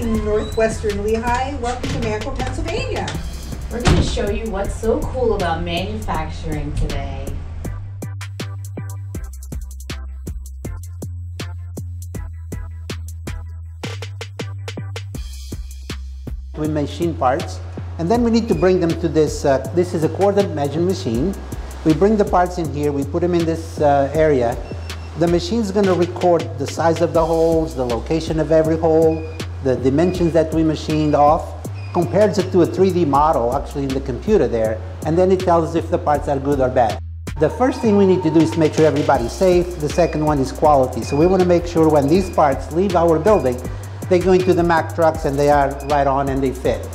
in Northwestern Lehigh. Welcome to Mancor, Pennsylvania. We're going to show you what's so cool about manufacturing today. We machine parts, and then we need to bring them to this. This is a coordinate measuring machine. We bring the parts in here, we put them in this area. The machine's going to record the size of the holes, the location of every hole, the dimensions that we machined off, compares it to a 3D model actually in the computer there, and then it tells us if the parts are good or bad. The first thing we need to do is make sure everybody's safe. The second one is quality. So we want to make sure when these parts leave our building, they go into the Mack trucks and they are right on and they fit.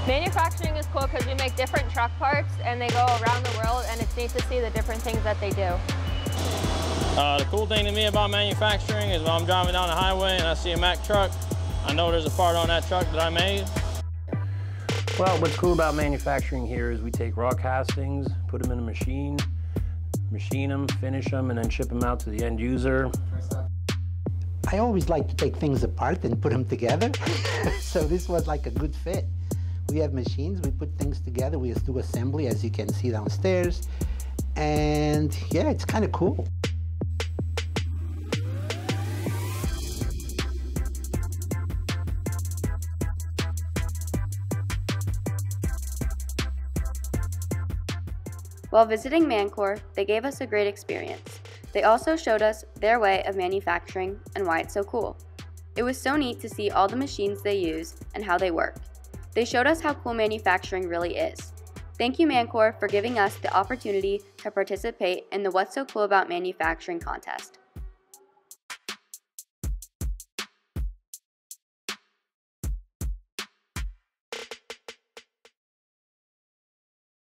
Manufacturing is cool because we make different truck parts and they go around the world, and it's neat to see the different things that they do. The cool thing to me about manufacturing is when I'm driving down the highway and I see a Mack truck, I know there's a part on that truck that I made. Well, what's cool about manufacturing here is we take raw castings, put them in a machine them, finish them, and then ship them out to the end user. I always like to take things apart and put them together. So this was like a good fit. We have machines, we put things together, we do assembly as you can see downstairs. And yeah, it's kind of cool. While visiting Mancor, they gave us a great experience. They also showed us their way of manufacturing and why it's so cool. It was so neat to see all the machines they use and how they work. They showed us how cool manufacturing really is. Thank you, Mancor, for giving us the opportunity to participate in the What's So Cool About Manufacturing contest.